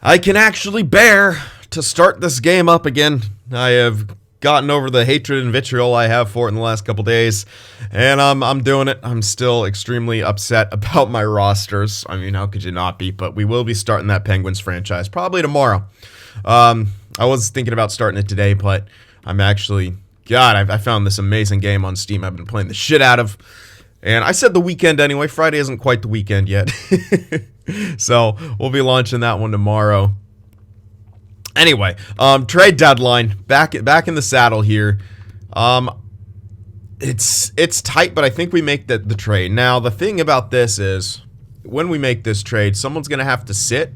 I can actually bear to start this game up again. I have gotten over the hatred and vitriol I have for it in the last couple days, and I'm doing it. I'm still extremely upset about my rosters. I mean, how could you not be? But we will be starting that Penguins franchise probably tomorrow. I was thinking about starting it today, but I'm actually... God, I found this amazing game on Steam I've been playing the shit out of. And I said the weekend anyway. Friday isn't quite the weekend yet. So, we'll be launching that one tomorrow. Anyway, trade deadline. Back in the saddle here. It's tight, but I think we make the trade. Now, the thing about this is, when we make this trade, someone's going to have to sit.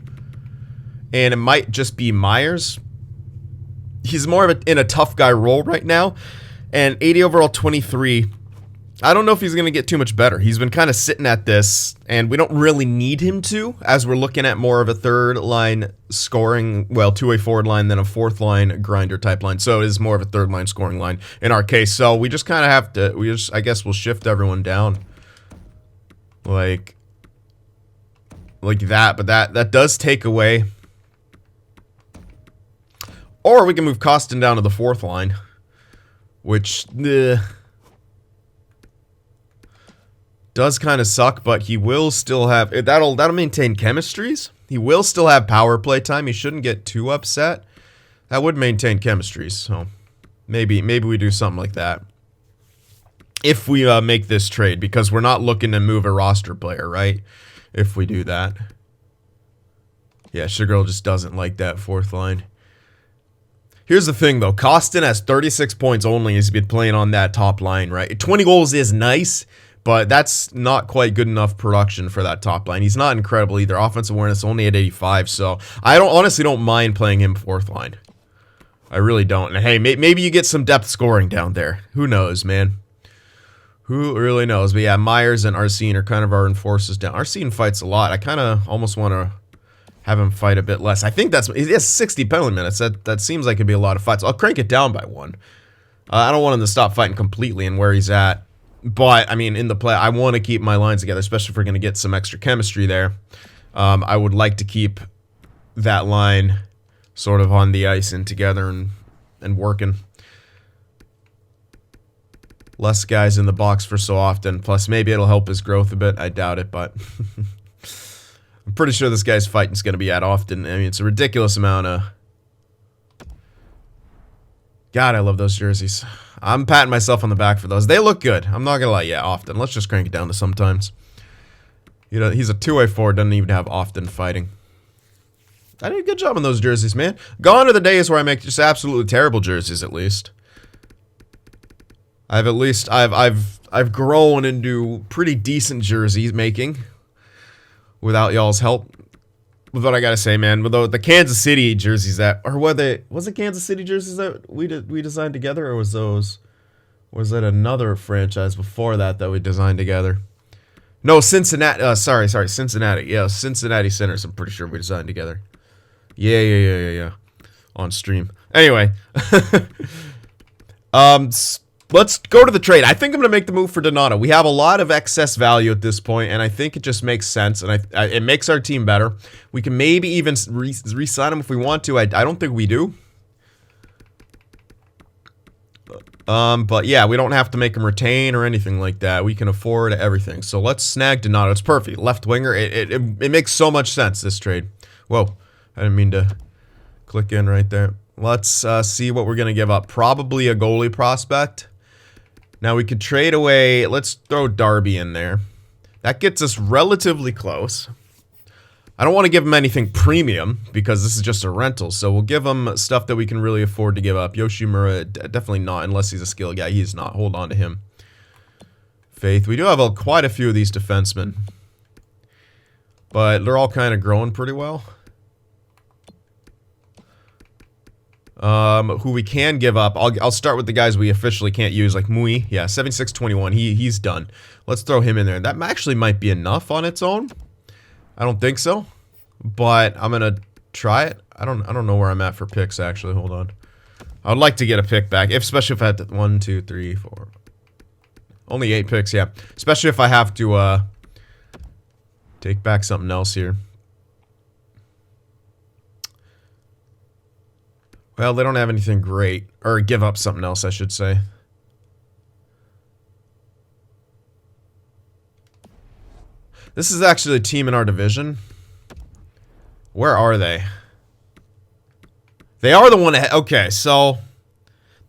And it might just be Myers. He's more of in a tough guy role right now. And 80 overall, 23. I don't know if he's going to get too much better. He's been kind of sitting at this, and we don't really need him to, as we're looking at more of a third line scoring, well, two-way forward line than a fourth line grinder type line. So it is more of a third line scoring line in our case. So we just kind of have to, I guess we'll shift everyone down. Like that, but that does take away. Or we can move Costin down to the fourth line, which does kind of suck, but he will still have that'll maintain chemistries. He will still have power play time. He shouldn't get too upset. That would maintain chemistries. So maybe we do something like that if we make this trade, because we're not looking to move a roster player, right? If we do that, yeah, Sugarl just doesn't like that fourth line. Here's the thing, though. Costin has 36 points only as he's been playing on that top line, right? 20 goals is nice, but that's not quite good enough production for that top line. He's not incredible either. Offensive awareness only at 85, so I honestly don't mind playing him fourth line. I really don't. And hey, maybe you get some depth scoring down there. Who knows, man? Who really knows? But yeah, Myers and Arsene are kind of our enforcers down. Arsene fights a lot. I kind of almost want to have him fight a bit less. I think he has 60 penalty minutes. That seems like it'd be a lot of fights. I'll crank it down by one. I don't want him to stop fighting completely and where he's at. But, I mean, in the play, I want to keep my lines together, especially if we're going to get some extra chemistry there. I would like to keep that line sort of on the ice and together and working. Less guys in the box for so often. Plus, maybe it'll help his growth a bit. I doubt it, but... I'm pretty sure this guy's fighting's going to be at often. I mean, it's a ridiculous amount of... God, I love those jerseys. I'm patting myself on the back for those. They look good. I'm not going to lie. Yeah, often. Let's just crank it down to sometimes. You know, he's a two-way forward. Doesn't even have often fighting. I did a good job on those jerseys, man. Gone are the days where I make just absolutely terrible jerseys, at least. I've grown into pretty decent jerseys making. Without y'all's help. With what I gotta say, man, with the Kansas City jerseys was it Kansas City jerseys that we designed together, or was it another franchise before that we designed together? No, Cincinnati. Sorry, Cincinnati. Yeah, Cincinnati Centers. I'm pretty sure we designed together. Yeah. On stream. Anyway, let's go to the trade. I think I'm going to make the move for Donato. We have a lot of excess value at this point, and I think it just makes sense, and it makes our team better. We can maybe even re-sign him if we want to. I don't think we do. But yeah, we don't have to make him retain or anything like that. We can afford everything. So let's snag Donato. It's perfect. Left winger. It makes so much sense, this trade. Whoa. I didn't mean to click in right there. Let's see what we're going to give up. Probably a goalie prospect. Now we could trade away, let's throw Darby in there. That gets us relatively close. I don't want to give him anything premium because this is just a rental. So we'll give him stuff that we can really afford to give up. Yoshimura, definitely not, unless he's a skill guy. He's not. Hold on to him. Faith. We do have quite a few of these defensemen. But they're all kind of growing pretty well. Who we can give up. I'll start with the guys we officially can't use, like Mui. Yeah, 76-21. He's done. Let's throw him in there. That actually might be enough on its own. I don't think so, but I'm gonna try it. I don't know where I'm at for picks actually. Hold on. I would like to get a pick back, especially if I had to, 1, 2, 3, 4. Only 8 picks, yeah. Especially if I have to take back something else here. Well, they don't have anything great. Or give up something else, I should say. This is actually a team in our division. Where are they? They are the one ahead. Okay, so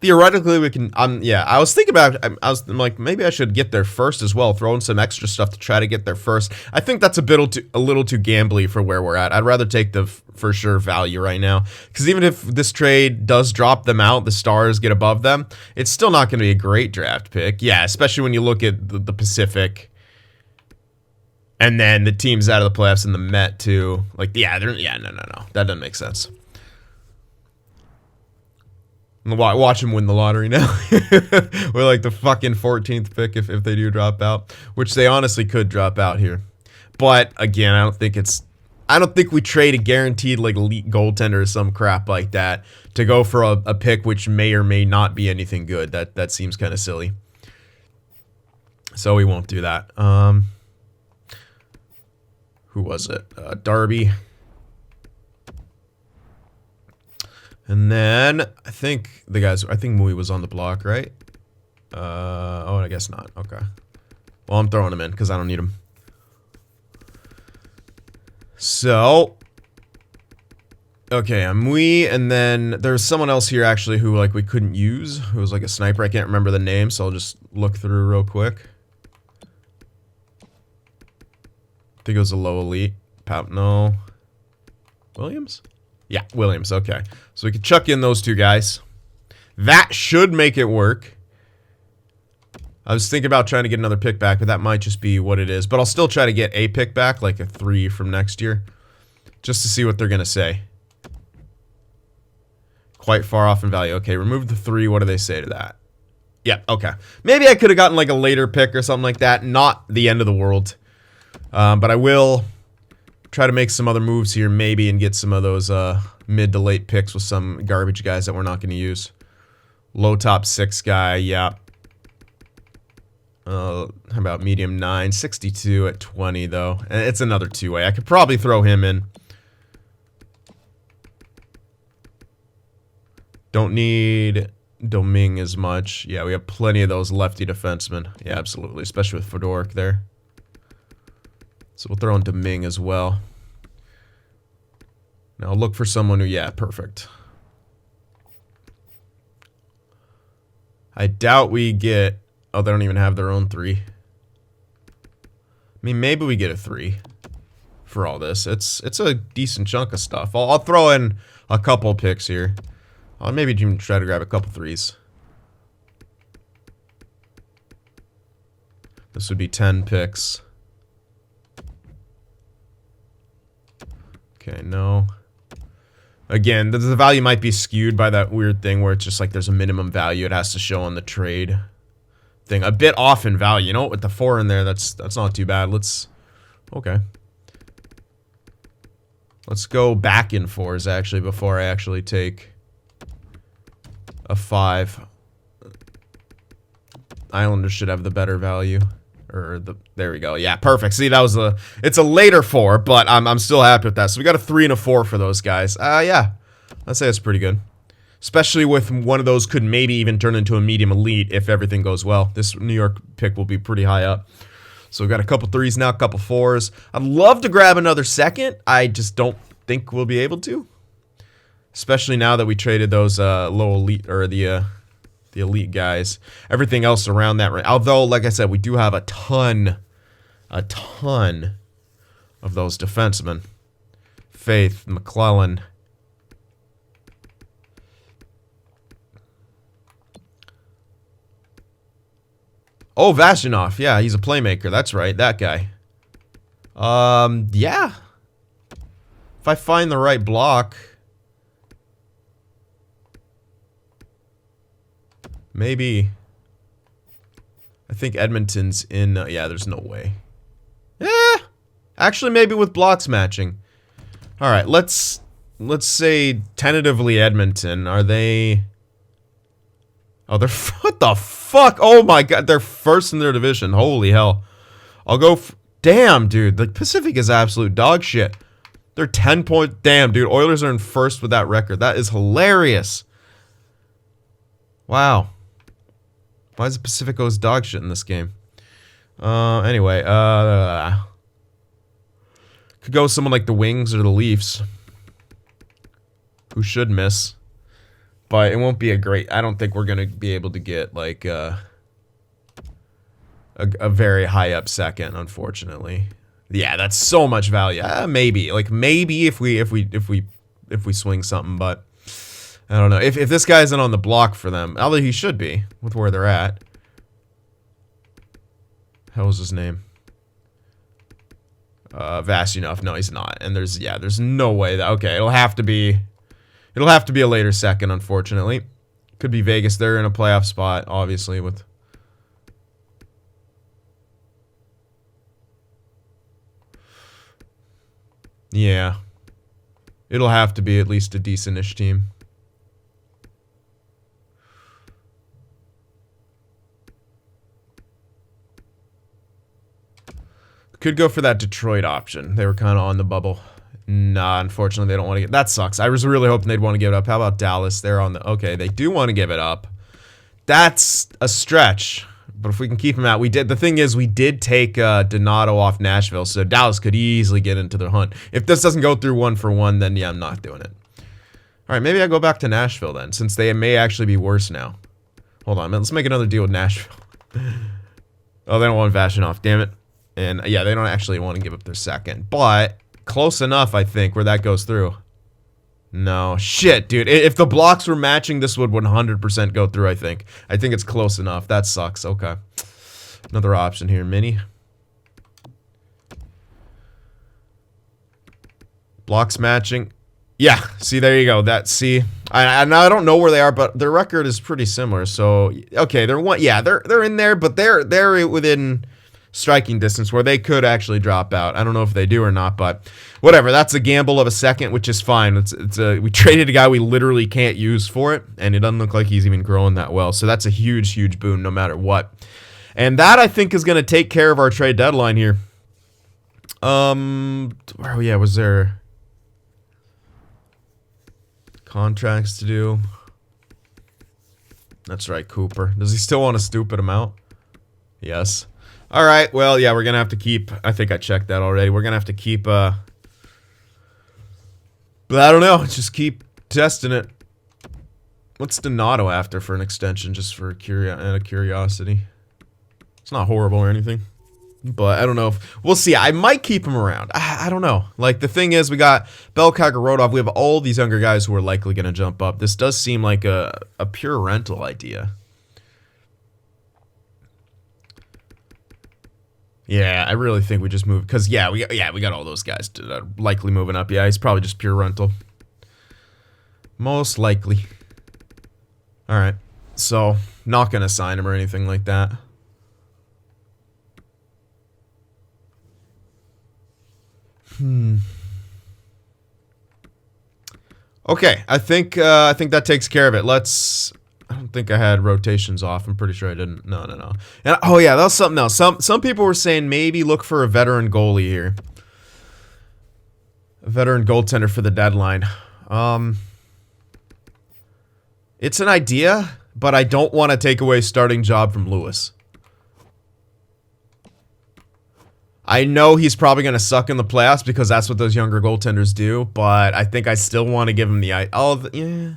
theoretically we can. Yeah, I was thinking about. I'm like, maybe I should get there first as well. Throw in some extra stuff to try to get there first. I think that's a little too gambly for where we're at. I'd rather take the for sure value right now, because even if this trade does drop them out, the Stars get above them, it's still not going to be a great draft pick. Yeah, especially when you look at the Pacific. And then the teams out of the playoffs and the Met too. Like, yeah, no. That doesn't make sense. Watch them win the lottery now. We're like the fucking 14th pick if they do drop out, which they honestly could drop out here. But again, I don't think we trade a guaranteed like elite goaltender or some crap like that to go for a pick which may or may not be anything good. That seems kind of silly. So we won't do that. Who was it? Darby. And then I think Mui was on the block, right? Oh, I guess not. Okay. Well, I'm throwing him in because I don't need him. So, okay, I'm Mui, and then there's someone else here actually who like we couldn't use. Who was like a sniper. I can't remember the name, so I'll just look through real quick. I think it was a low elite. No. Williams? Yeah, Williams. Okay. So we could chuck in those two guys. That should make it work. I was thinking about trying to get another pick back, but that might just be what it is. But I'll still try to get a pick back, like a 3 from next year. Just to see what they're going to say. Quite far off in value. Okay, remove the 3. What do they say to that? Yeah, okay. Maybe I could have gotten like a later pick or something like that. Not the end of the world. But I will try to make some other moves here, maybe, and get some of those mid to late picks with some garbage guys that we're not going to use. Low top 6 guy, yeah. How about medium 9? 62 at 20, though. And it's another 2-way. I could probably throw him in. Don't need Doming as much. Yeah, we have plenty of those lefty defensemen. Yeah, absolutely, especially with Fedoruk there. So we'll throw in Doming as well. Now I'll look for someone who, yeah, perfect. I doubt we get, oh, they don't even have their own 3. I mean, maybe we get a 3 for all this. It's a decent chunk of stuff. I'll throw in a couple picks here. I'll maybe even try to grab a couple 3s. This would be 10 picks. Okay, no. Again, the value might be skewed by that weird thing where it's just like there's a minimum value it has to show on the trade thing. A bit off in value. You know what? With the 4 in there, that's not too bad. Okay. Let's go back in 4s actually before I actually take a 5. Islanders should have the better value. There we go. Yeah, perfect. See, that was it's a later 4, but I'm still happy with that. So we got a 3 and a 4 for those guys. Yeah, I'd say it's pretty good. Especially with one of those could maybe even turn into a medium elite if everything goes well. This New York pick will be pretty high up. So we've got a couple 3s now, a couple 4s. I'd love to grab another 2nd. I just don't think we'll be able to. Especially now that we traded those low elite, or the elite guys. Everything else around that, right? Although, like I said, we do have a ton of those defensemen. Faith, McClellan. Oh, Vashinov. Yeah, he's a playmaker. That's right, that guy. Yeah. If I find the right block... Maybe. I think Edmonton's in... yeah, there's no way. Actually, maybe with blocks matching. Alright, let's say tentatively Edmonton. Are they... Oh, they're... What the fuck? Oh my god, they're first in their division. Holy hell. I'll go... Damn, dude. The Pacific is absolute dog shit. They're 10 point. Damn, dude. Oilers are in first with that record. That is hilarious. Wow. Why is the Pacifico's dog shit in this game? Anyway, could go with someone like the Wings or the Leafs, who should miss, but it won't be a great. I don't think we're gonna be able to get like a very high up second, unfortunately. Yeah, that's so much value. Maybe if we swing something, but I don't know. If this guy isn't on the block for them, although he should be with where they're at. How was his name? Vasyunov. No, he's not. And there's no way that. Okay, it'll have to be a later second, unfortunately. Could be Vegas. They're in a playoff spot, obviously, with. Yeah. It'll have to be at least a decent-ish team. Could go for that Detroit option. They were kind of on the bubble. Nah, unfortunately, they don't want to get... That sucks. I was really hoping they'd want to give it up. How about Dallas? They're on the... Okay, they do want to give it up. That's a stretch. But if we can keep him out... We did... The thing is, we did take Donato off Nashville, so Dallas could easily get into the hunt. If this doesn't go through 1-for-1, then yeah, I'm not doing it. Alright, maybe I go back to Nashville then, since they may actually be worse now. Hold on, man. Let's make another deal with Nashville. Oh, they don't want Vasyunov. Damn it. And yeah, they don't actually want to give up their second. But close enough, I think, where that goes through. No. Shit, dude. If the blocks were matching, this would 100% go through, I think. I think it's close enough. That sucks. Okay. Another option here. Mini. Blocks matching. Yeah. See, there you go. See. I don't know where they are, but their record is pretty similar. So, okay, they're in there, but they're within striking distance where they could actually drop out. I don't know if they do or not, but whatever. That's a gamble of a second, which is fine. We traded a guy we literally can't use for it, and it doesn't look like he's even growing that well. So that's a huge, huge boon no matter what. And that, I think, is going to take care of our trade deadline here. Yeah, was there contracts to do? That's right, Cooper. Does he still want a stupid amount? Yes. All right, well, yeah, we're going to have to keep... I think I checked that already. We're going to have to keep... But I don't know. Just keep testing it. What's Donato after for an extension, just for curiosity? It's not horrible or anything. But I don't know if... We'll see. I might keep him around. I don't know. Like, the thing is, we got Belkagorov. We have all these younger guys who are likely going to jump up. This does seem like a pure rental idea. Yeah, I really think we just move because we got all those guys likely moving up. Yeah, he's probably just pure rental, most likely. All right, so not gonna sign him or anything like that. Okay, I think that takes care of it. I don't think I had rotations off. I'm pretty sure I didn't. No. And oh yeah, that was something else. Some people were saying maybe look for a veteran goalie here. A veteran goaltender for the deadline. It's an idea, but I don't want to take away starting job from Lewis. I know he's probably going to suck in the playoffs because that's what those younger goaltenders do, but I think I still want to give him the yeah.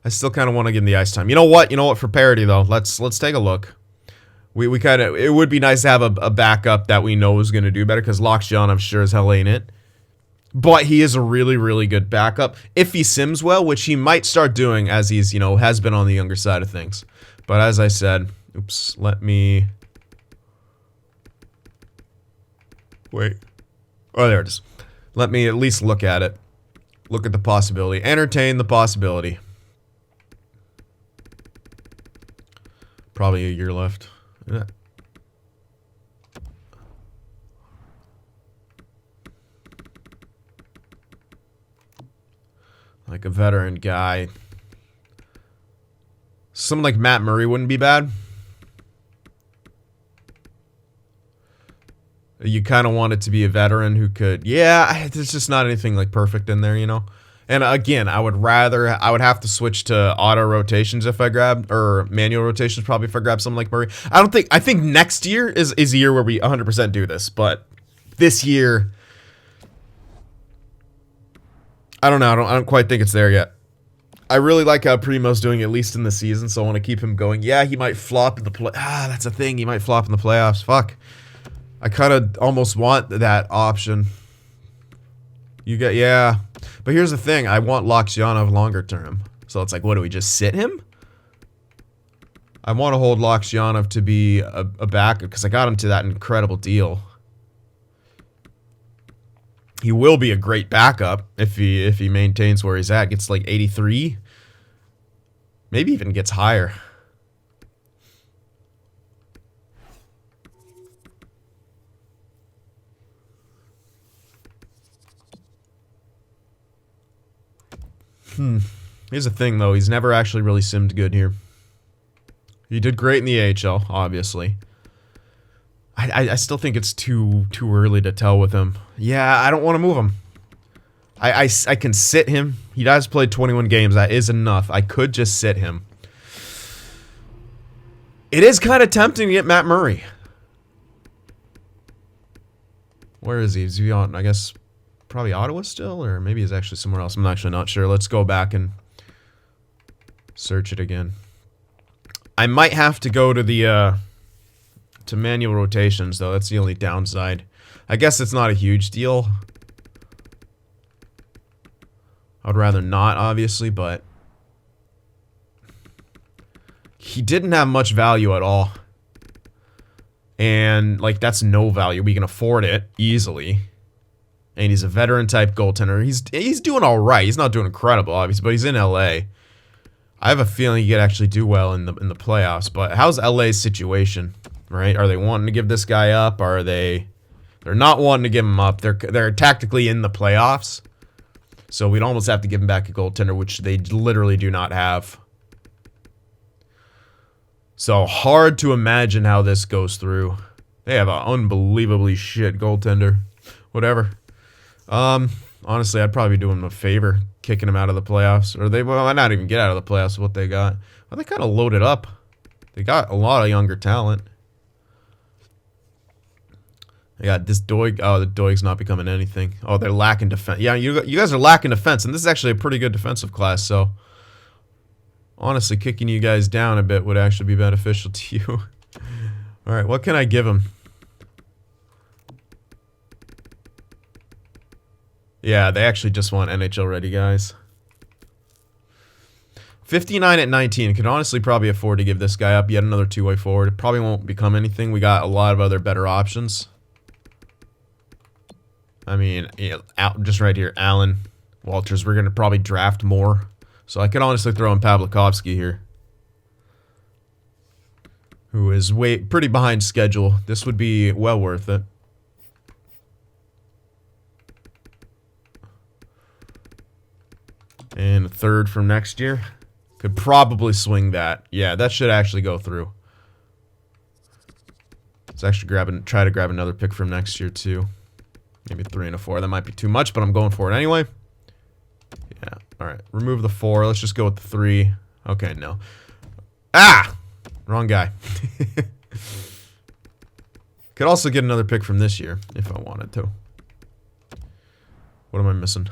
I still kind of want to give him the ice time. You know what? For parity though, let's take a look. We kind of... It would be nice to have a backup that we know is going to do better because Lockjaw, I'm sure as hell ain't it. But he is a really, really good backup if he sims well, which he might start doing as he's, has been on the younger side of things. But as I said, oops, let me... Wait. Oh, there it is. Let me at least look at it. Look at the possibility. Entertain the possibility. Probably a year left. Yeah. Like a veteran guy. Someone like Matt Murray wouldn't be bad. You kind of want it to be a veteran who could, yeah, there's just not anything like perfect in there, you know? And again, I would have to switch to auto rotations if I grab, or manual rotations probably if I grab something like Murray. I think next year is a year where we 100% do this, but this year, I don't know, I don't quite think it's there yet. I really like how Primo's doing, at least in the season, so I want to keep him going. Yeah, he might flop in the that's a thing, he might flop in the playoffs, fuck. I kind of almost want that option. Yeah. But here's the thing, I want Loksyanov longer term. So it's like, what do we just sit him? I want to hold Loksyanov to be a backup because I got him to that incredible deal. He will be a great backup if he maintains where he's at. Gets like 83. Maybe even gets higher. Here's the thing, though. He's never actually really simmed good here. He did great in the AHL, obviously. I still think it's too early to tell with him. Yeah, I don't want to move him. I can sit him. He does play 21 games. That is enough. I could just sit him. It is kind of tempting to get Matt Murray. Where is he? Is he on, I guess, probably Ottawa still? Or maybe he's actually somewhere else. I'm actually not sure. Let's go back and search it again. I might have to go to the to manual rotations, though. That's the only downside. I guess it's not a huge deal. I'd rather not, obviously, but he didn't have much value at all. And, like, that's no value. We can afford it easily. And he's a veteran-type goaltender. He's doing all right. He's not doing incredible, obviously, but he's in LA. I have a feeling he could actually do well in the playoffs. But how's LA's situation, right? Are they wanting to give this guy up? Are they? They're not wanting to give him up. They're tactically in the playoffs, so we'd almost have to give him back a goaltender, which they literally do not have. So hard to imagine how this goes through. They have an unbelievably shit goaltender. Whatever. Honestly, I'd probably do him a favor, kicking him out of the playoffs. Or they might not even get out of the playoffs with what they got. Well, they kind of loaded up. They got a lot of younger talent. They got this Doig. Oh, the Doig's not becoming anything. Oh, they're lacking defense. Yeah, you guys are lacking defense, and this is actually a pretty good defensive class, so honestly, kicking you guys down a bit would actually be beneficial to you. Alright, what can I give him? Yeah, they actually just want NHL ready guys. 59 at 19. Could honestly probably afford to give this guy up. Yet another two-way forward. It probably won't become anything. We got a lot of other better options. I mean, yeah, just right here, Allen, Walters. We're going to probably draft more. So I could honestly throw in Pavlikovsky here, who is pretty behind schedule. This would be well worth it. And a third from next year. Could probably swing that. Yeah, that should actually go through. Let's actually try to grab another pick from next year too. Maybe 3 and a 4. That might be too much, but I'm going for it anyway. Yeah, alright. Remove the 4. Let's just go with the 3. Okay, no. Ah! Wrong guy. Could also get another pick from this year, if I wanted to. What am I missing?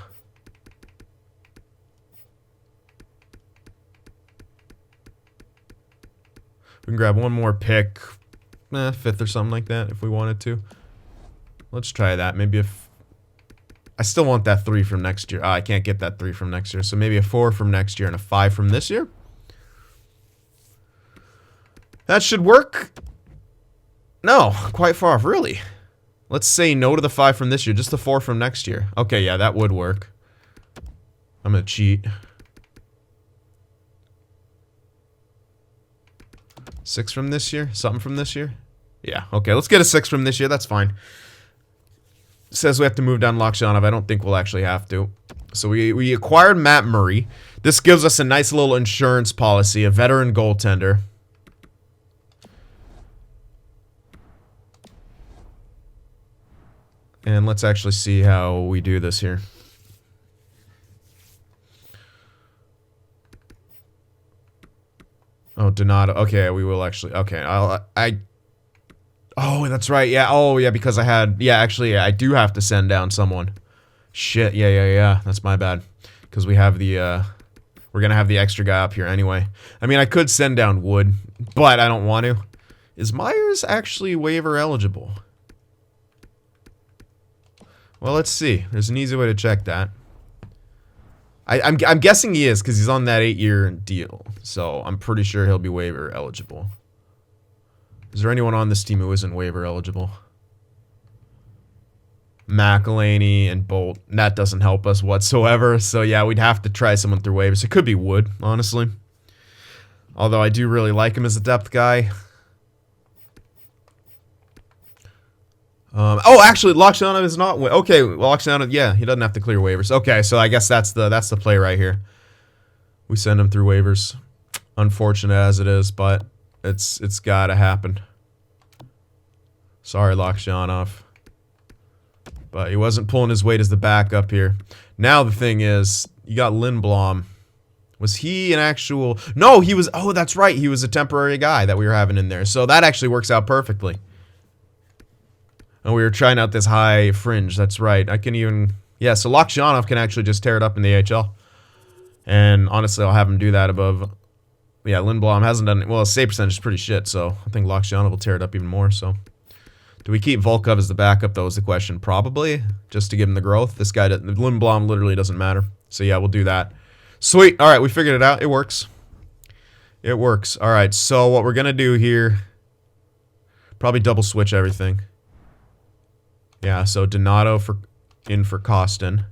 We can grab one more pick. 5th or something like that, if we wanted to. Let's try that. Maybe if... I still want that 3 from next year. I can't get that 3 from next year. So maybe a 4 from next year and a 5 from this year. That should work. No, quite far off, really. Let's say no to the 5 from this year. Just the 4 from next year. Okay, yeah, that would work. I'm going to cheat. 6 from this year? Something from this year? Yeah, okay, let's get a 6 from this year. That's fine. Says we have to move down Loksyanov. I don't think we'll actually have to. So we acquired Matt Murray. This gives us a nice little insurance policy, a veteran goaltender. And let's actually see how we do this here. Oh, Donato. Okay, we will actually. Okay, Oh, that's right. Yeah. Oh, yeah. Because I had. Yeah. Actually, I do have to send down someone. Shit. Yeah. That's my bad. Because we have the. We're gonna have the extra guy up here anyway. I mean, I could send down Wood, but I don't want to. Is Myers actually waiver eligible? Well, let's see. There's an easy way to check that. I'm guessing he is because he's on that 8-year deal. So I'm pretty sure he'll be waiver eligible. Is there anyone on this team who isn't waiver eligible? McElhaney and Bolt. That doesn't help us whatsoever. So yeah, we'd have to try someone through waivers. It could be Wood, honestly. Although I do really like him as a depth guy. Oh, actually, Lockdown is not. Okay, Lockdown. Yeah, he doesn't have to clear waivers. Okay, so I guess that's the play right here. We send him through waivers. Unfortunate as it is, but it's gotta happen. Sorry, Lockdown. But he wasn't pulling his weight as the backup here. Now the thing is, you got Lindblom. Was he an actual? No, he was. Oh, that's right. He was a temporary guy that we were having in there. So that actually works out perfectly. And we were trying out this high fringe. That's right. I can even... Yeah, so Lokhshanov can actually just tear it up in the AHL. And honestly, I'll have him do that above... Yeah, Lindblom hasn't done it. Well, his save percentage is pretty shit, so I think Lokhshanov will tear it up even more, so... Do we keep Volkov as the backup, though, is the question. Probably, just to give him the growth. This guy... Lindblom literally doesn't matter. So yeah, we'll do that. Sweet. All right, we figured it out. It works. It works. All right, so what we're going to do here... Probably double switch everything. Yeah, so Donato for Kostin.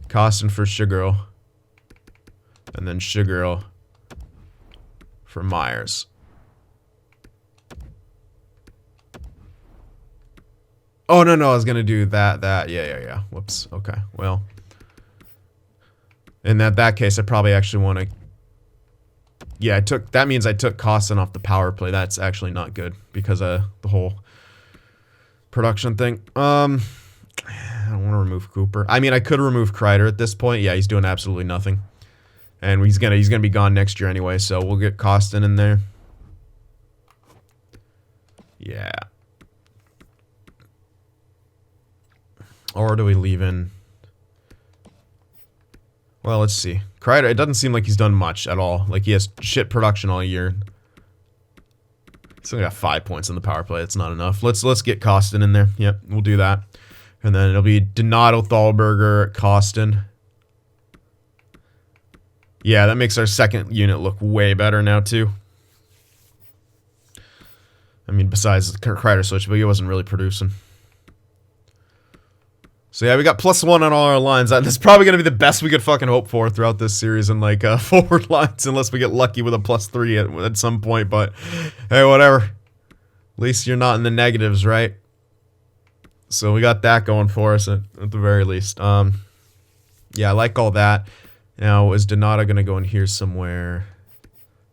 Kostin for Shiguro. And then Shiguro for Myers. Oh, no, I was going to do that. Yeah. Whoops. Okay, well. In that case, I probably actually want to... Yeah, that means I took Kostin off the power play. That's actually not good because of the whole... production thing. I don't want to remove Cooper. I mean, I could remove Kreider at this point. Yeah, he's doing absolutely nothing. And he's gonna be gone next year anyway, so we'll get Kostin in there. Yeah. Or do we leave in... Well, let's see. Kreider, it doesn't seem like he's done much at all. Like, he has shit production all year. He's only got 5 points in the power play. It's not enough. Let's get Kostin in there. Yep, we'll do that. And then it'll be Donato, Thalberger, Kostin. Yeah, that makes our second unit look way better now, too. I mean, besides the Kreider switch, but he wasn't really producing. So yeah, we got +1 on all our lines. That's probably going to be the best we could fucking hope for throughout this series in, like, forward lines, unless we get lucky with a +3 at some point, but hey, whatever. At least you're not in the negatives, right? So we got that going for us at the very least. Yeah, I like all that. Now, is Donato going to go in here somewhere?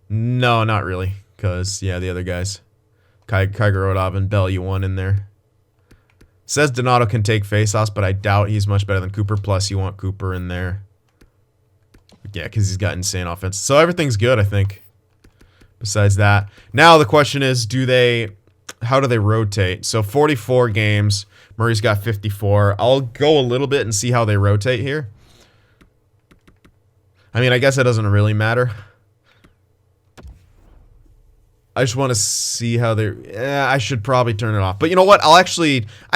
No, not really, because, yeah, the other guys. Kaigorodov and Bell, you want in there. Says Donato can take faceoffs, but I doubt he's much better than Cooper. Plus, you want Cooper in there. Yeah, because he's got insane offense. So everything's good, I think. Besides that. Now the question is, how do they rotate? So 44 games. Murray's got 54. I'll go a little bit and see how they rotate here. I mean, I guess it doesn't really matter. I just want to see how I should probably turn it off. But you know what? I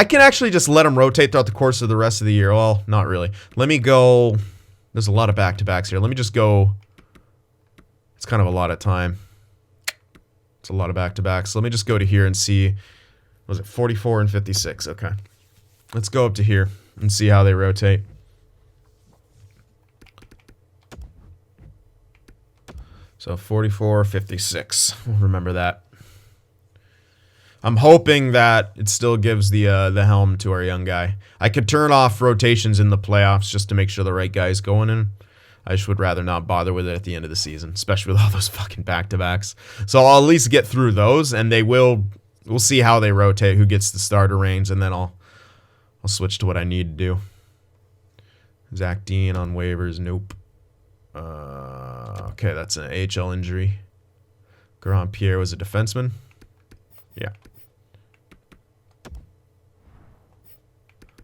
can actually just let them rotate throughout the course of the rest of the year. Well, not really. Let me go. There's a lot of back-to-backs here. Let me just go. It's kind of a lot of time. It's a lot of back-to-backs. Let me just go to here and see. Was it 44 and 56? Okay. Let's go up to here and see how they rotate. So 44, 56. We'll remember that. I'm hoping that it still gives the helm to our young guy. I could turn off rotations in the playoffs just to make sure the right guy's going in. I just would rather not bother with it at the end of the season, especially with all those fucking back-to-backs. So I'll at least get through those, and we'll see how they rotate, who gets the starter reins, and then I'll I'll switch to what I need to do. Zach Dean on waivers. Nope. Okay, that's an AHL injury. Grand Pierre was a defenseman. Yeah.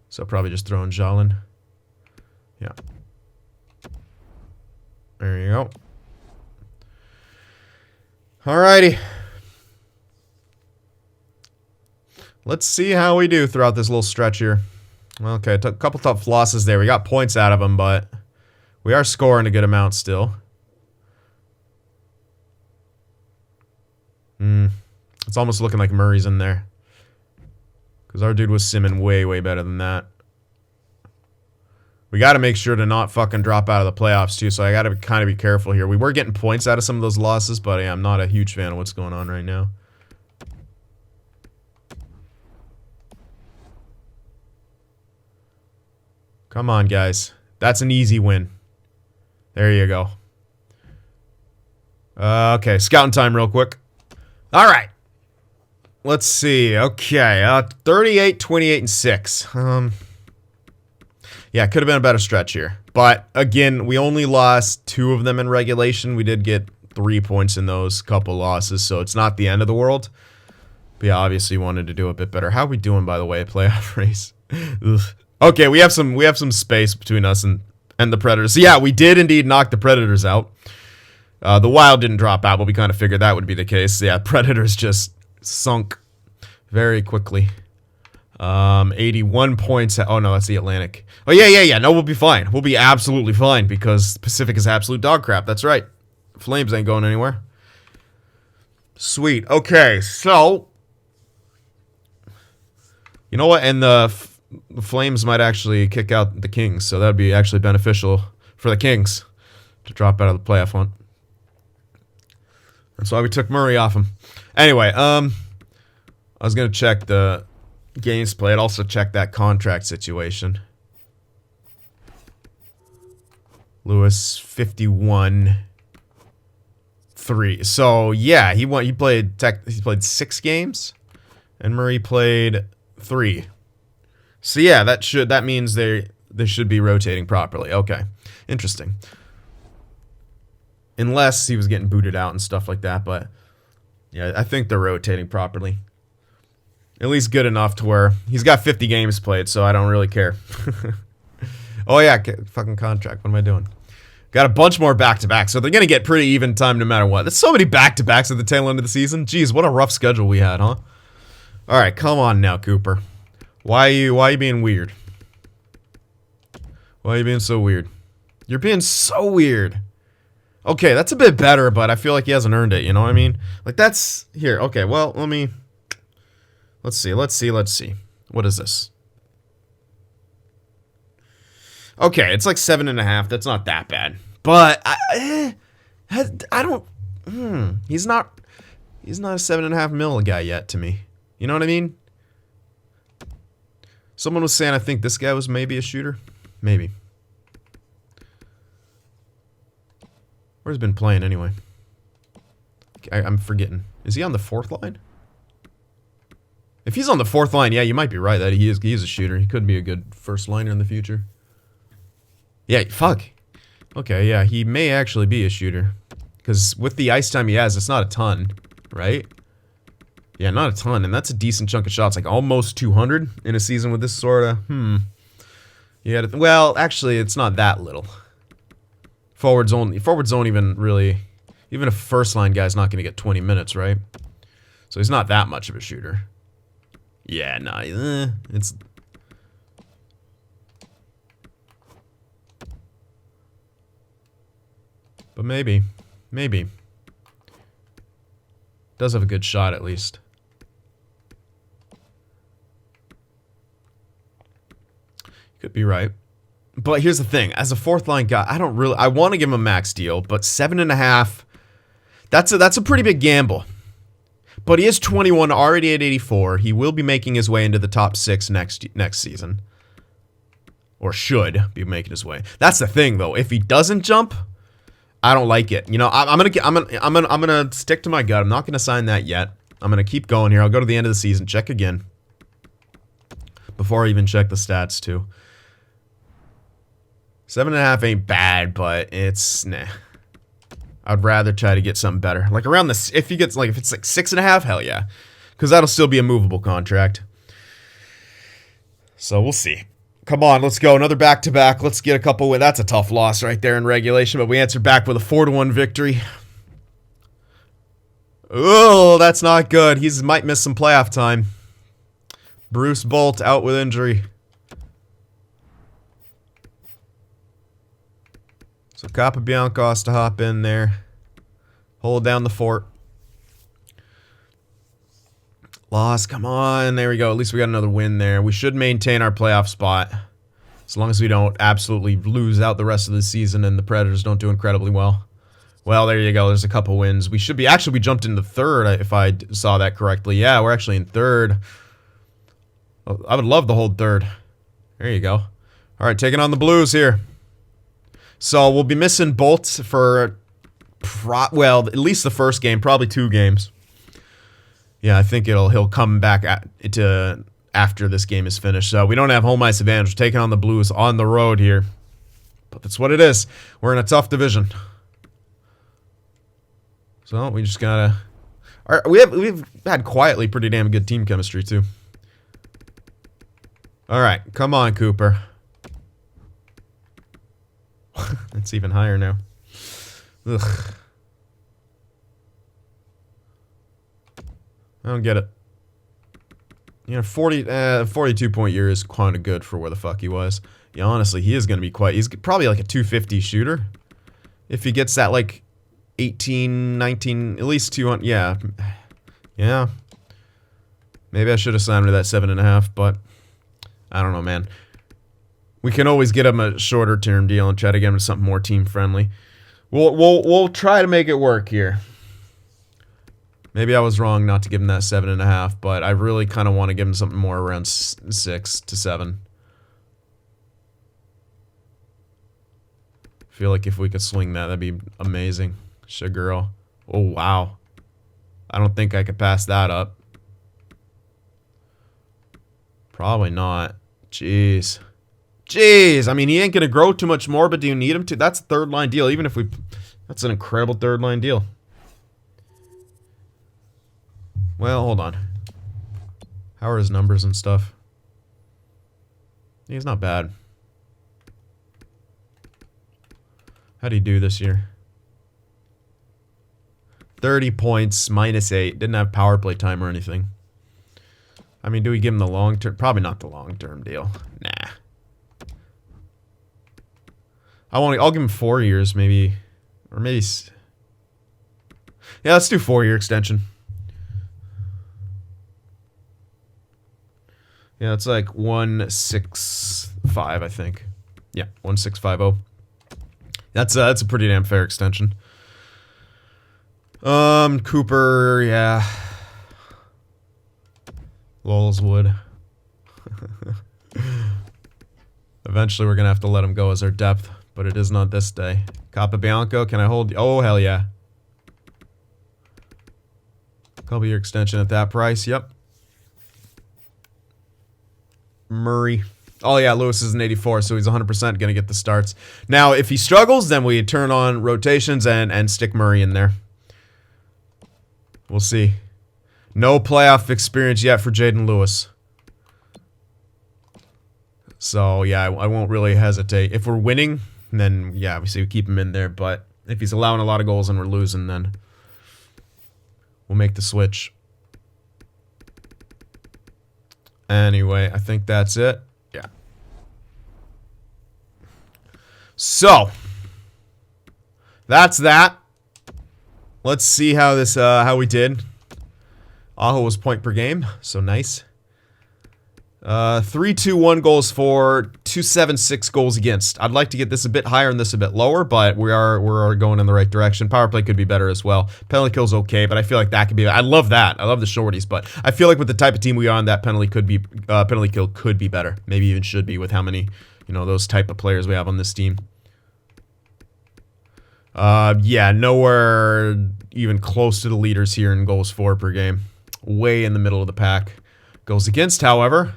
So probably just throw in Jalen. Yeah. There you go. Alrighty. Let's see how we do throughout this little stretch here. Okay, a couple tough losses there. We got points out of them, but we are scoring a good amount still. It's almost looking like Murray's in there. Because our dude was simming way, way better than that. We got to make sure to not fucking drop out of the playoffs, too, so I got to kind of be careful here. We were getting points out of some of those losses, but yeah, I'm not a huge fan of what's going on right now. Come on, guys. That's an easy win. There you go. Okay, scouting time real quick. All right. Let's see. Okay, 38, 28, and 6. Yeah, could have been a better stretch here. But, again, we only lost 2 of them in regulation. We did get 3 points in those couple losses, so it's not the end of the world. But, yeah, obviously wanted to do a bit better. How are we doing, by the way, playoff race? Okay, we have some space between us and the Predators. So, yeah, we did indeed knock the Predators out. The Wild didn't drop out, but we kind of figured that would be the case. Yeah, Predators just sunk very quickly. 81 points. Oh, no, that's the Atlantic. Oh, yeah. No, we'll be fine. We'll be absolutely fine because Pacific is absolute dog crap. That's right. Flames ain't going anywhere. Sweet. Okay, so you know what? And the Flames might actually kick out the Kings, so that would be actually beneficial for the Kings to drop out of the playoff hunt. That's why we took Murray off him. Anyway, I was going to check the games played. Also check that contract situation. Lewis 51-3. So yeah, he played 6 games, and Murray played 3. So yeah, that means they should be rotating properly. Okay, interesting. Unless he was getting booted out and stuff like that, but yeah, I think they're rotating properly. At least good enough to where he's got 50 games played, so I don't really care. Oh yeah, fucking contract. What am I doing? Got a bunch more back-to-back, so they're going to get pretty even time no matter what. There's so many back-to-backs at the tail end of the season. Jeez, what a rough schedule we had, huh? All right, come on now, Cooper. Why are you being weird? Why are you being so weird? You're being so weird. Okay, that's a bit better, but I feel like he hasn't earned it, you know what I mean? Like, that's... Here, okay, well, let's see. What is this? Okay, it's like 7.5. That's not that bad. But, I don't... He's not a 7.5 mil guy yet to me. You know what I mean? Someone was saying I think this guy was maybe a shooter. Maybe. Where's he been playing anyway? I'm forgetting. Is he on the 4th line? If he's on the 4th line, yeah, you might be right that he is a shooter. He could be a good first liner in the future. Yeah, fuck. Okay, yeah, he may actually be a shooter. Because with the ice time he has, it's not a ton, right? Yeah, not a ton, and that's a decent chunk of shots, like almost 200 in a season with this sort of, Yeah, well, actually, it's not that little. Forwards don't even really... Even a first-line guy's not going to get 20 minutes, right? So he's not that much of a shooter. Yeah, nah, it's... But maybe. Does have a good shot, at least. Could be right. But here's the thing. As a 4th-line guy, I want to give him a max deal, but 7.5... That's a pretty big gamble. But he is 21, already at 84. He will be making his way into the top 6 next season. Or should be making his way. That's the thing, though. If he doesn't jump, I don't like it. You know, I'm gonna stick to my gut. I'm not gonna sign that yet. I'm gonna keep going here. I'll go to the end of the season, check again. before I even check the stats, too. 7.5 ain't bad, but it's nah. I'd rather try to get something better. Like around this, if he gets like, if it's like 6.5, hell yeah. Because that'll still be a movable contract. So we'll see. Come on, let's go. Another back-to-back. Let's get a couple wins. That's a tough loss right there in regulation, but we answered back with a 4-1 victory. Oh, that's not good. He might miss some playoff time. Bruce Bolt out with injury. So Capobianco has to hop in there. Hold down the fort. Loss, come on. There we go. At least we got another win there. We should maintain our playoff spot. As long as we don't absolutely lose out the rest of the season and the Predators don't do incredibly well. Well, there you go. There's a couple wins. We should be... Actually, we jumped into third, if I saw that correctly. Yeah, we're actually in third. I would love to hold third. There you go. All right, taking on the Blues here. So, we'll be missing Bolt for... well, at least the first game. Probably 2 games. Yeah, I think he'll come back after this game is finished. So we don't have home ice advantage. We're taking on the Blues on the road here. But that's what it is. We're in a tough division. So we just gotta... We've had quietly pretty damn good team chemistry too. Alright, come on, Cooper. It's even higher now. Ugh. I don't get it. You know, 42-point year is kind of good for where the fuck he was. Yeah, honestly, he is going to be quite... He's probably like a 250 shooter. If he gets that, like, 18, 19, at least 200... Yeah. Yeah. Maybe I should have signed him to that 7.5, but... I don't know, man. We can always get him a shorter-term deal and try to get him to something more team-friendly. We'll try to make it work here. Maybe I was wrong not to give him that 7.5, but I really kind of want to give him something more around 6 to 7. Feel like if we could swing that, that'd be amazing. Shaguro. Oh, wow. I don't think I could pass that up. Probably not. Jeez. Jeez. I mean, he ain't going to grow too much more, but do you need him to? That's a third-line deal, even if we... That's an incredible third-line deal. Well, hold on. How are his numbers and stuff? He's not bad. How'd he do this year? 30 points, -8. Didn't have power play time or anything. I mean, do we give him the long-term? Probably not the long-term deal. Nah. I'll give him 4 years, maybe. Or maybe... Yeah, let's do 4-year extension. Yeah, it's like 165, I think. Yeah, 1650. That's a pretty damn fair extension. Cooper, yeah. Lolswood. Eventually, we're gonna have to let him go as our depth, but it is not this day. Capobianco, can I hold? Oh, hell yeah. Couple-year extension at that price. Yep. Murray. Oh yeah, Lewis is an 84, so he's 100% going to get the starts. Now, if he struggles, then we turn on rotations and stick Murray in there. We'll see. No playoff experience yet for Jaden Lewis. So, yeah, I won't really hesitate. If we're winning, then, yeah, obviously we keep him in there. But if he's allowing a lot of goals and we're losing, then we'll make the switch. Anyway, I think that's it. Yeah. So, that's that. Let's see how this how we did. Aho was point per game, so nice. 3-2-1 goals for, 276 goals against. I'd like to get this a bit higher and this a bit lower, but we're going in the right direction. Power play could be better as well. Penalty kill's okay, but I feel like that could be. I love that. I love the shorties, but I feel like with the type of team we are on, that penalty kill could be better. Maybe even should be with how many, those type of players we have on this team. Yeah, nowhere even close to the leaders here in goals for per game. Way in the middle of the pack. Goals against, however.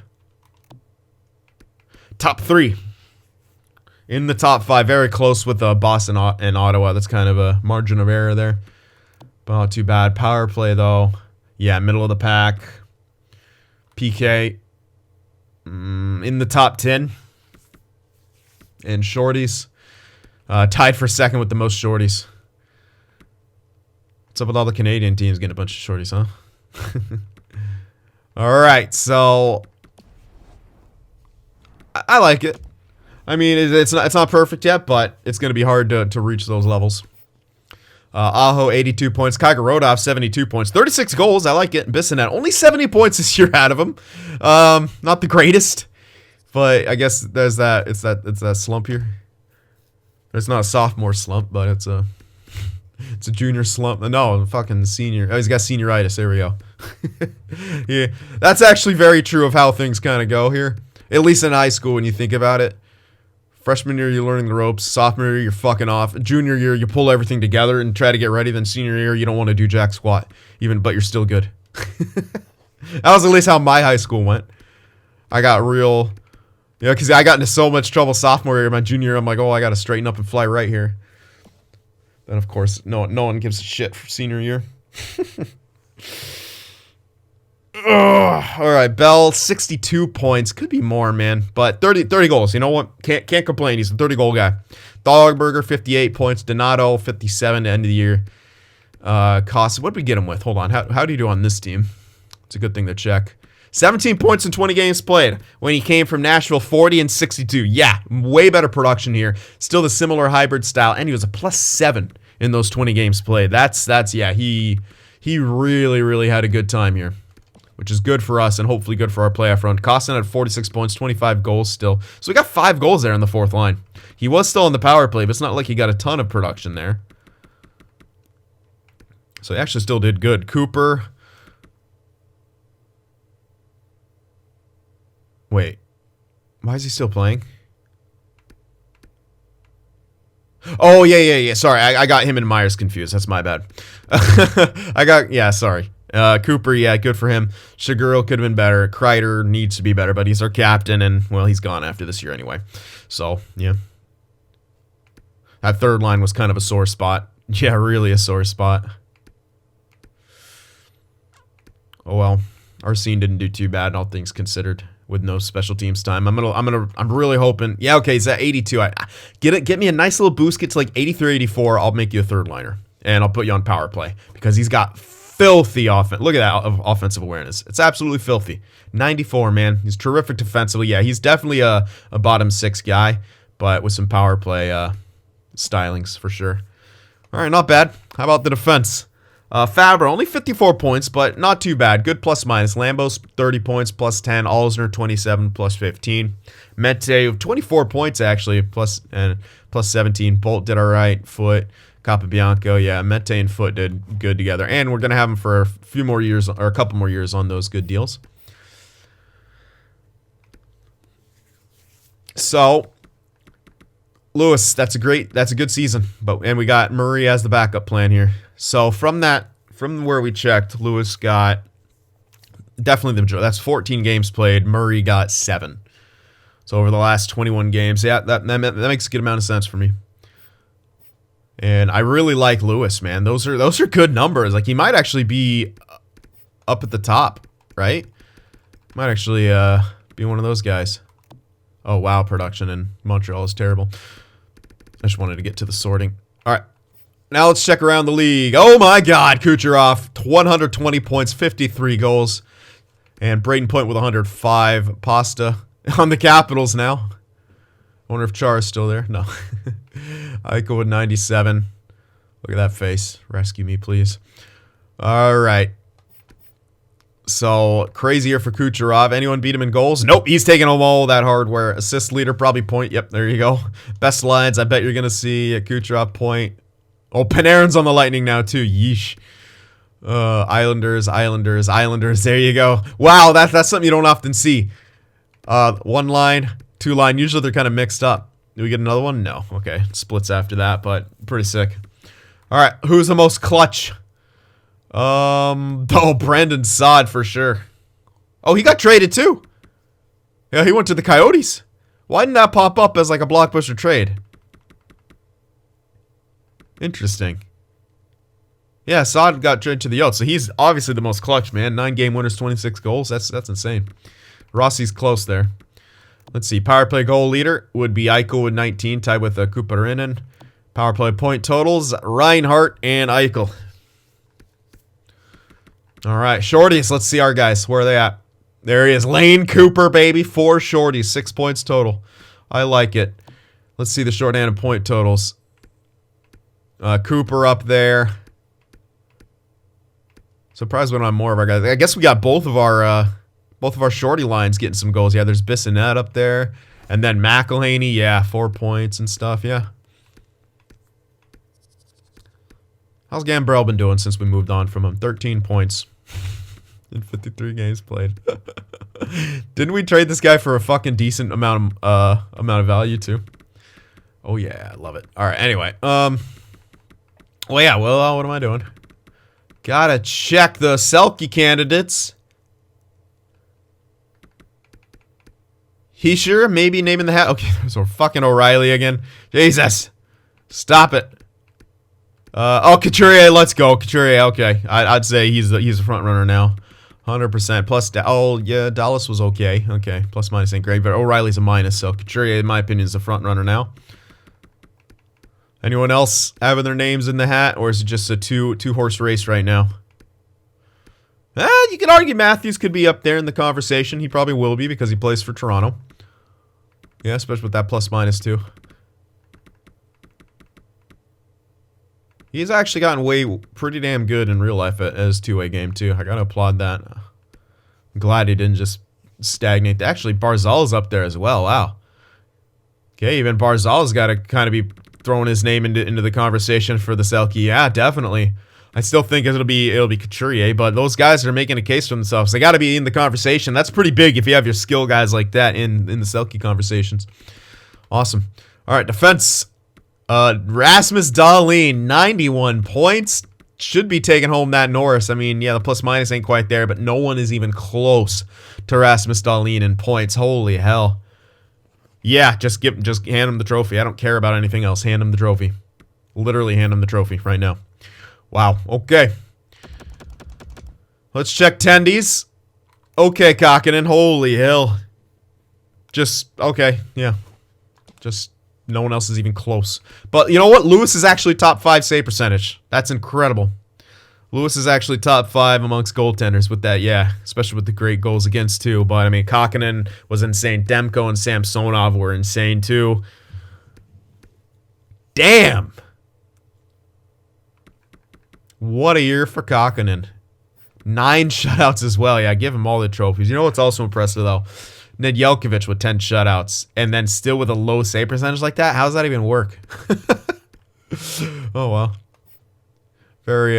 top 3. In the top 5, very close with Boston and Ottawa. That's kind of a margin of error there. But not too bad. Power play, though. Yeah, middle of the pack. PK. In the top 10. And shorties. Tied for second with the most shorties. What's up with all the Canadian teams getting a bunch of shorties, huh? Alright, so... I like it. I mean, it's not perfect yet, but it's going to be hard to reach those levels. Aho, 82 points. Kaigorodov, 72 points. 36 goals. I like it. Bissonnette, only 70 points this year out of him. Not the greatest, but I guess there's that. It's that slump here. It's not a sophomore slump, but it's a junior slump. No, fucking senior. Oh, he's got senioritis. There we go. Yeah, that's actually very true of how things kind of go here. At least in high school, when you think about it. Freshman year, you're learning the ropes. Sophomore year, you're fucking off. Junior year, you pull everything together and try to get ready. Then senior year, you don't want to do jack squat, but you're still good. That was at least how my high school went. I got real, because I got into so much trouble sophomore year. My junior year, I'm like, oh, I got to straighten up and fly right here. Then, of course, no one gives a shit for senior year. Ugh. All right, Bell, 62 points. Could be more, man. But 30 goals. You know what? Can't complain. He's a 30-goal guy. Dogberger, 58 points. Donato, 57 to end of the year. Cost. What did we get him with? Hold on. How do you do on this team? It's a good thing to check. 17 points in 20 games played. When he came from Nashville, 40 and 62. Yeah, way better production here. Still the similar hybrid style. And he was a +7 in those 20 games played. That's yeah, he really, really had a good time here, which is good for us and hopefully good for our playoff run. Kostin had 46 points, 25 goals still. So we got 5 goals there in the fourth line. He was still on the power play, but it's not like he got a ton of production there. So he actually still did good. Cooper. Wait. Why is he still playing? Oh, yeah. Sorry, I got him and Myers confused. That's my bad. Sorry. Cooper, yeah, good for him. Shiguro could have been better. Kreider needs to be better, but he's our captain, and, well, he's gone after this year anyway. So, yeah. That third line was kind of a sore spot. Yeah, really a sore spot. Oh, well. Our scene didn't do too bad, all things considered, with no special teams time. I'm really hoping. Yeah, okay, he's at 82. Get me a nice little boost, get to like 83, 84. I'll make you a third liner, and I'll put you on power play because he's got filthy offense. Look at that offensive awareness. It's absolutely filthy. 94, man. He's terrific defensively. Yeah, he's definitely a bottom 6 guy, but with some power play stylings for sure. All right, not bad. How about the defense? Faber, only 54 points, but not too bad. Good plus minus. Lambo's 30 points, plus 10. Alsner, 27, plus 15. Mete, 24 points, actually, plus 17. Bolt did all right. Foot, Capabianco, yeah. Mete and Foot did good together. And we're going to have him for a few more years, or a couple more years on those good deals. So, Lewis, that's a good season. And we got Murray as the backup plan here. So from where we checked, Lewis got definitely the majority. That's 14 games played. Murray got 7. So over the last 21 games, yeah, that makes a good amount of sense for me. And I really like Lewis, man. Those are good numbers. Like he might actually be up at the top, right? Might actually be one of those guys. Oh wow, production in Montreal is terrible. I just wanted to get to the sorting. All right. Now let's check around the league. Oh my God, Kucherov, 120 points, 53 goals. And Braden Point with 105. Pasta on the Capitals now. I wonder if Char is still there. No. Eichel with 97. Look at that face. Rescue me, please. All right. So, crazy year for Kucherov. Anyone beat him in goals? Nope, he's taking home all that hardware. Assist leader, probably Point. Yep, there you go. Best lines, I bet you're going to see Kucherov, Point. Oh, Panarin's on the Lightning now, too. Yeesh. Islanders. There you go. Wow, that's something you don't often see. 1 line, 2 line. Usually they're kind of mixed up. Do we get another one? No. Okay, splits after that, but pretty sick. All right, who's the most clutch? Brandon Saad for sure. Oh, he got traded too. Yeah, he went to the Coyotes. Why didn't that pop up as like a blockbuster trade? Interesting. Yeah, Saad got traded to the Yotes, so he's obviously the most clutch, man. 9-game winners, 26 goals. That's insane. Rossi's close there. Let's see. Power play goal leader would be Eichel with 19, tied with Kuparinen. Power play point totals, Reinhart and Eichel. All right, shorties. Let's see our guys. Where are they at? There he is. Lane Cooper, baby. 4 shorties, 6 points total. I like it. Let's see the shorthanded point totals. Cooper up there. Surprised we don't have more of our guys. I guess we got both of our shorty lines getting some goals. Yeah, there's Bissonnette up there. And then McElhaney, yeah, 4 points and stuff, yeah. How's Gambrell been doing since we moved on from him? 13 points in 53 games played. Didn't we trade this guy for a fucking decent amount of value too? Oh yeah, I love it. All right, anyway, well yeah, well, what am I doing? Gotta check the Selke candidates. Heischer, maybe naming the hat. Okay, so fucking O'Reilly again. Jesus, stop it. Oh, Couturier, let's go. Couturier, okay. I'd say he's a front runner now. 100%. Plus, oh, yeah, Dallas was okay. Okay, plus minus ain't great, but O'Reilly's a minus, so Couturier, in my opinion, is a front runner now. Anyone else having their names in the hat, or is it just a two-horse race right now? You could argue Matthews could be up there in the conversation. He probably will be because he plays for Toronto. Yeah, especially with that plus minus too. He's actually gotten pretty damn good in real life as two-way game, too. I gotta applaud that. I'm glad he didn't just stagnate. Actually, Barzal's up there as well. Wow. Okay, even Barzal's got to kind of be throwing his name into the conversation for the Selke. Yeah, definitely. I still think it'll be Couturier, but those guys are making a case for themselves. They got to be in the conversation. That's pretty big if you have your skill guys like that in the Selke conversations. Awesome. All right, defense. Rasmus Dahlin, 91 points. Should be taking home that Norris. I mean, yeah, the plus minus ain't quite there, but no one is even close to Rasmus Dahlin in points. Holy hell. Yeah, just hand him the trophy. I don't care about anything else. Hand him the trophy. Literally hand him the trophy right now. Wow. Okay. Let's check tendies. Okay, Kakinen. Holy hell. Just, okay. Yeah. Just... no one else is even close. But you know what? Lewis is actually top 5 save percentage. That's incredible. Lewis is actually top 5 amongst goaltenders with that, yeah. Especially with the great goals against, too. But, I mean, Kakinen was insane. Demko and Samsonov were insane, too. Damn! What a year for Kakinen. 9 shutouts as well. Yeah, give him all the trophies. You know what's also impressive, though? Nedeljkovic with 10 shutouts, and then still with a low save percentage like that? How does that even work? Oh, well. Very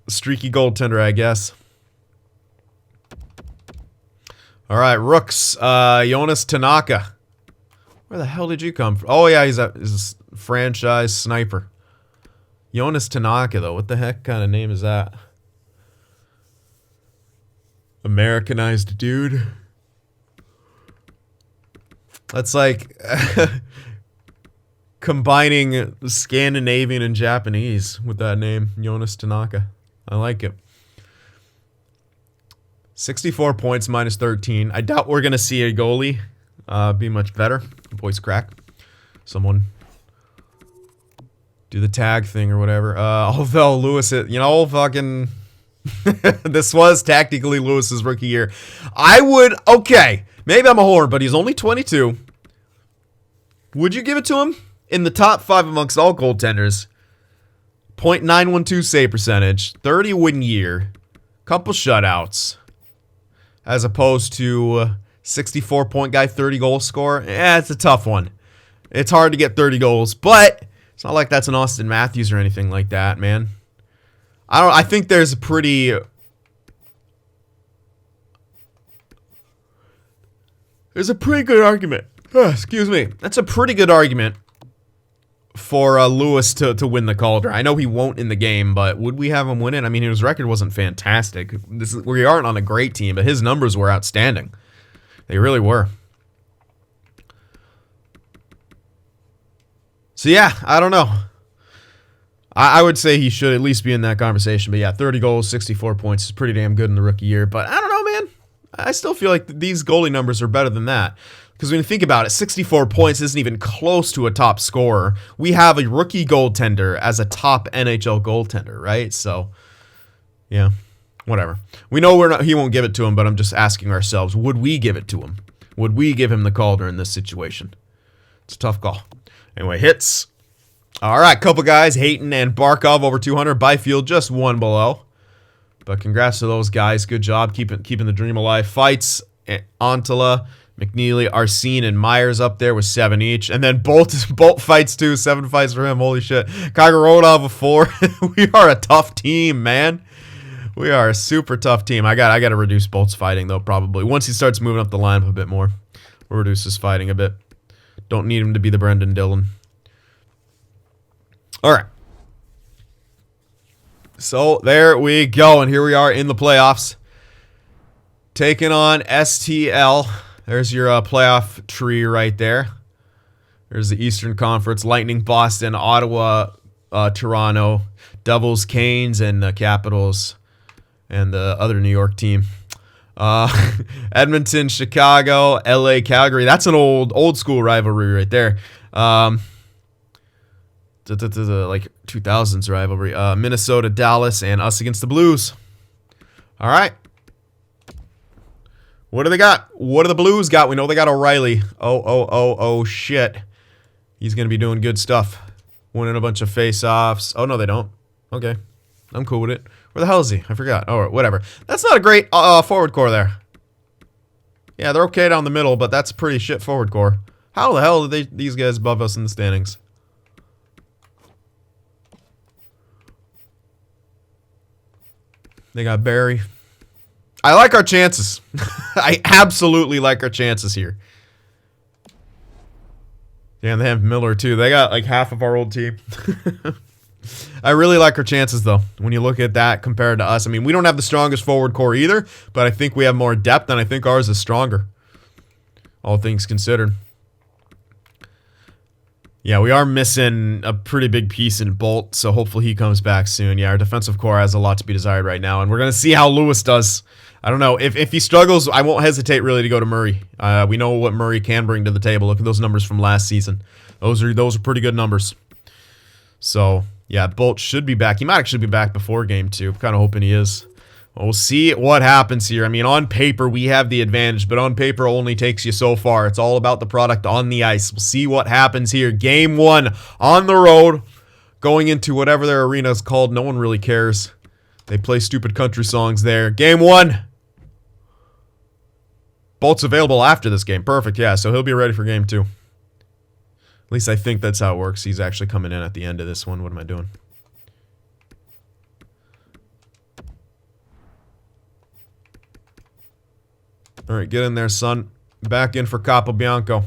streaky goaltender, I guess. All right, Rooks. Jonas Tanaka. Where the hell did you come from? Oh, yeah, he's a franchise sniper. Jonas Tanaka, though. What the heck kind of name is that? Americanized dude. That's like combining Scandinavian and Japanese with that name, Jonas Tanaka. I like it. 64 points, minus 13. I doubt we're going to see a goalie be much better. Voice crack. Someone do the tag thing or whatever. Although Lewis, fucking... this was tactically Lewis's rookie year. Okay, maybe I'm a whore, but he's only 22. Would you give it to him? In the top 5 amongst all goaltenders. .912 save percentage, 30 win year, couple shutouts, as opposed to 64 point guy, 30 goal scorer. It's a tough one. It's hard to get 30 goals, but it's not like that's an Austin Matthews or anything like that, man. I think there's a pretty... There's a pretty good argument. Excuse me. That's a pretty good argument for Lewis to win the Calder. I know he won't in the game, but would we have him win it? I mean, his record wasn't fantastic. We aren't on a great team, but his numbers were outstanding. They really were. So yeah, I don't know. I would say he should at least be in that conversation. But yeah, 30 goals, 64 points is pretty damn good in the rookie year. But I don't know, man. I still feel like these goalie numbers are better than that. Because when you think about it, 64 points isn't even close to a top scorer. We have a rookie goaltender as a top NHL goaltender, right? So, yeah, whatever. We know he won't give it to him, but I'm just asking ourselves, would we give it to him? Would we give him the Calder in this situation? It's a tough call. Anyway, hits. All right, couple guys, Hayton and Barkov over 200. Byfield just one below. But congrats to those guys. Good job keeping the dream alive. Fights, Antala, McNeely, Arsene, and Myers up there with 7 each. And then Bolt fights too. 7 fights for him. Holy shit. Kagorodov with 4. We are a tough team, man. We are a super tough team. I got to reduce Bolt's fighting, though, probably. Once he starts moving up the lineup a bit more, we'll reduce his fighting a bit. Don't need him to be the Brendan Dillon. All right. So there we go. And here we are in the playoffs. Taking on STL. There's your playoff tree right there. There's the Eastern Conference. Lightning, Boston, Ottawa, Toronto, Devils, Canes, and Capitals. And the other New York team. Edmonton, Chicago, LA, Calgary. That's an old school rivalry right there. Like 2000s rivalry. Minnesota, Dallas, and us against the Blues. All right. What do they got? What do the Blues got? We know they got O'Reilly. Oh, shit. He's going to be doing good stuff. Winning a bunch of face-offs. Oh, no, they don't. Okay. I'm cool with it. Where the hell is he? I forgot. Oh, whatever. That's not a great forward core there. Yeah, they're okay down the middle, but that's a pretty shit forward core. How the hell are these guys above us in the standings? They got Barry. I like our chances. I absolutely like our chances here. Yeah, and they have Miller, too. They got, like, half of our old team. I really like our chances, though, when you look at that compared to us. I mean, we don't have the strongest forward core either, but I think we have more depth, and I think ours is stronger. All things considered. Yeah, we are missing a pretty big piece in Bolt, so hopefully he comes back soon. Yeah, our defensive core has a lot to be desired right now, and we're going to see how Lewis does. I don't know. If he struggles, I won't hesitate really to go to Murray. We know what Murray can bring to the table. Look at those numbers from last season. Those are pretty good numbers. So, yeah, Bolt should be back. He might actually be back before game 2. I'm kind of hoping he is. We'll see what happens here. I mean, on paper, we have the advantage, but on paper only takes you so far. It's all about the product on the ice. We'll see what happens here. Game 1 on the road, going into whatever their arena is called. No one really cares. They play stupid country songs there. Game 1. Bolt's available after this game. Perfect, yeah, so he'll be ready for game 2. At least I think that's how it works. He's actually coming in at the end of this one. What am I doing? All right, get in there, son. Back in for Capobianco.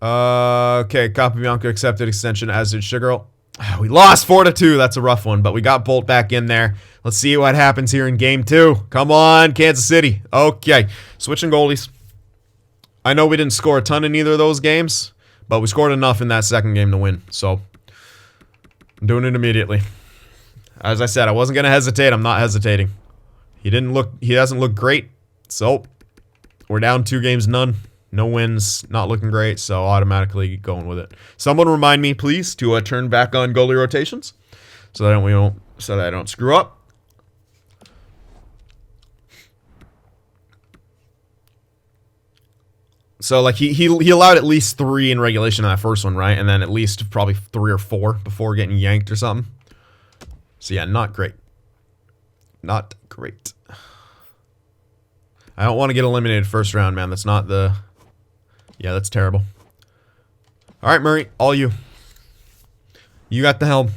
Okay, Capobianco accepted extension, as did Sugarl. We lost 4-2. That's a rough one, but we got Bolt back in there. Let's see what happens here in game 2. Come on, Kansas City. Okay, switching goalies. I know we didn't score a ton in either of those games, but we scored enough in that second game to win. So, I'm doing it immediately. As I said, I wasn't going to hesitate. I'm not hesitating. He doesn't look great, so we're down 2 games, none. No wins, not looking great, so automatically going with it. Someone remind me, please, to turn back on goalie rotations so that I don't screw up. So, like, he allowed at least 3 in regulation in that first one, right? And then at least probably 3 or 4 before getting yanked or something. So, yeah, not great. Not great. I don't want to get eliminated first round, man. That's not the... Yeah, that's terrible. All right, Murray, all you. You got the helm.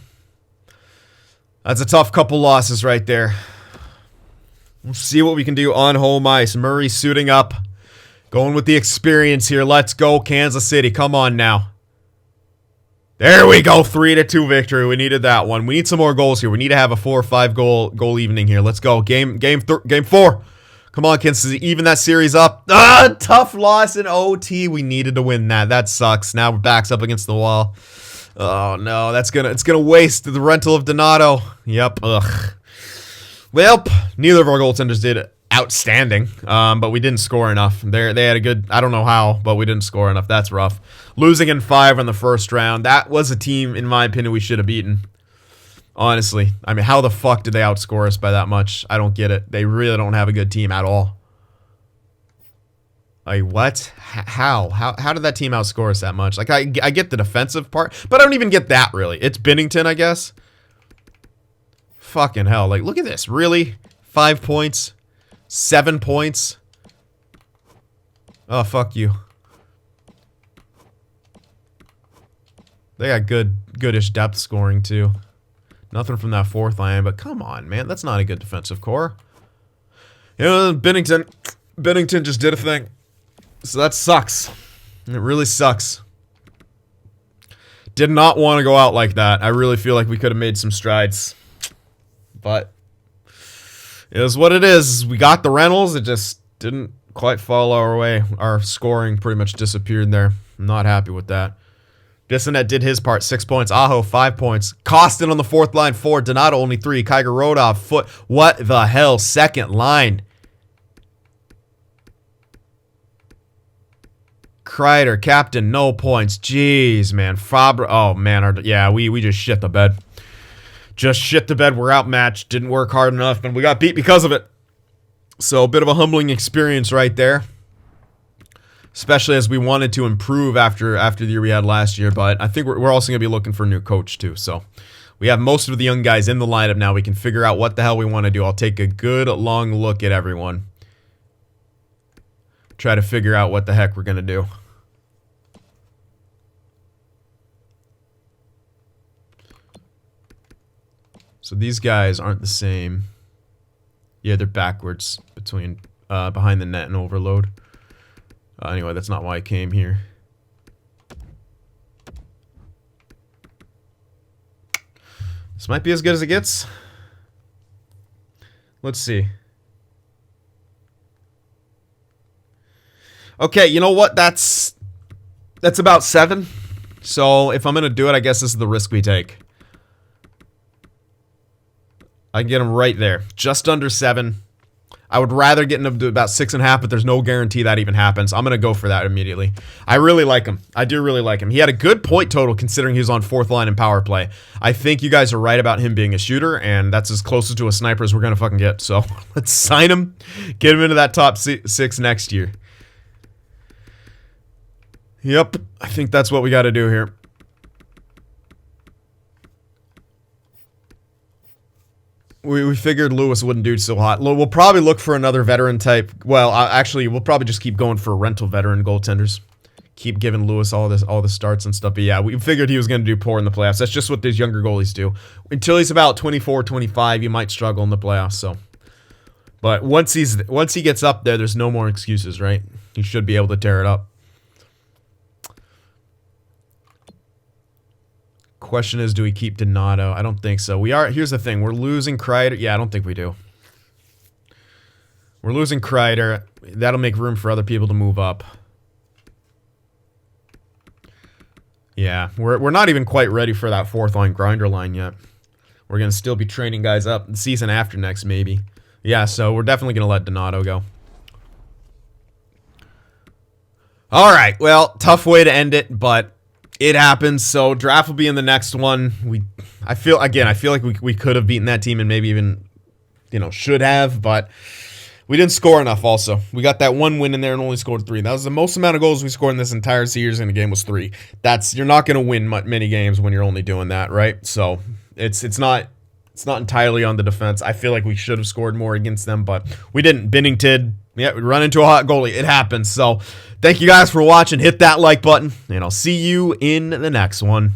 That's a tough couple losses right there. We'll see what we can do on home ice. Murray suiting up. Going with the experience here. Let's go, Kansas City. Come on now. There we go. 3-2 victory. We needed that one. We need some more goals here. We need to have a 4 or 5 goal evening here. Let's go. Game 4. Come on, Kansas City, even that series up. Ah, tough loss in OT. We needed to win that. That sucks. Now we're backs up against the wall. Oh no, it's gonna waste the rental of Donato. Yep. Ugh. Well, neither of our goaltenders did outstanding, but we didn't score enough. They had a good, I don't know how, but we didn't score enough. That's rough. Losing in 5 in the first round. That was a team, in my opinion, we should have beaten. Honestly, I mean, how the fuck did they outscore us by that much? I don't get it. They really don't have a good team at all. Like, what? How did that team outscore us that much? Like, I get the defensive part, but I don't even get that, really. It's Binnington, I guess. Fucking hell. Like, look at this. Really? 5 points? 7 points? Oh, fuck you. They got goodish depth scoring, too. Nothing from that fourth line, but come on, man. That's not a good defensive core. You know, Binnington just did a thing. So that sucks. It really sucks. Did not want to go out like that. I really feel like we could have made some strides. But it is what it is. We got the rentals. It just didn't quite fall our way. Our scoring pretty much disappeared there. I'm not happy with that. Bissonette did his part, 6 points. Aho, 5 points. Costin on the fourth line, 4. Donato only 3. Kyger Rodov, foot. What the hell? Second line. Kreider, captain, no points. Jeez, man. Fabre, oh, man. Yeah, we just shit the bed. Just shit the bed. We're outmatched. Didn't work hard enough, and we got beat because of it. So, a bit of a humbling experience right there. Especially as we wanted to improve after the year we had last year. But I think we're also going to be looking for a new coach, too. So, we have most of the young guys in the lineup now. We can figure out what the hell we want to do. I'll take a good, long look at everyone. Try to figure out what the heck we're going to do. So these guys aren't the same. Yeah, they're backwards between behind the net and overload. Anyway, that's not why I came here. This might be as good as it gets. Let's see. Okay, you know what? That's about 7. So if I'm gonna do it, I guess this is the risk we take. I can get him right there. Just under 7. I would rather get him to about 6.5, but there's no guarantee that even happens. I'm going to go for that immediately. I really like him. I do really like him. He had a good point total considering he was on 4th line in power play. I think you guys are right about him being a shooter, and that's as close to a sniper as we're going to fucking get. So let's sign him. Get him into that top 6 next year. Yep. I think that's what we got to do here. We figured Lewis wouldn't do so hot. We'll probably look for another veteran type. Well, actually, we'll probably just keep going for rental veteran goaltenders. Keep giving Lewis all the starts and stuff. But yeah, we figured he was going to do poor in the playoffs. That's just what these younger goalies do. Until he's about 24, 25, you might struggle in the playoffs. So, but once he gets up there, there's no more excuses, right? He should be able to tear it up. Question is, do we keep Donato? I don't think so. Here's the thing. We're losing Kreider. Yeah, I don't think we do. We're losing Kreider. That'll make room for other people to move up. Yeah, we're not even quite ready for that 4th line grinder line yet. We're going to still be training guys up the season after next, maybe. Yeah, so we're definitely going to let Donato go. All right, well, tough way to end it, but it happens. So draft will be in the next one. I feel like we could have beaten that team and maybe even, should have, but we didn't score enough also. We got that 1 win in there and only scored 3. That was the most amount of goals we scored in this entire series, and the game was 3. You're not going to win many games when you're only doing that, right? So it's not entirely on the defense. I feel like we should have scored more against them, but we didn't. Binnington, yeah, we run into a hot goalie. It happens. So thank you guys for watching. Hit that like button, and I'll see you in the next one.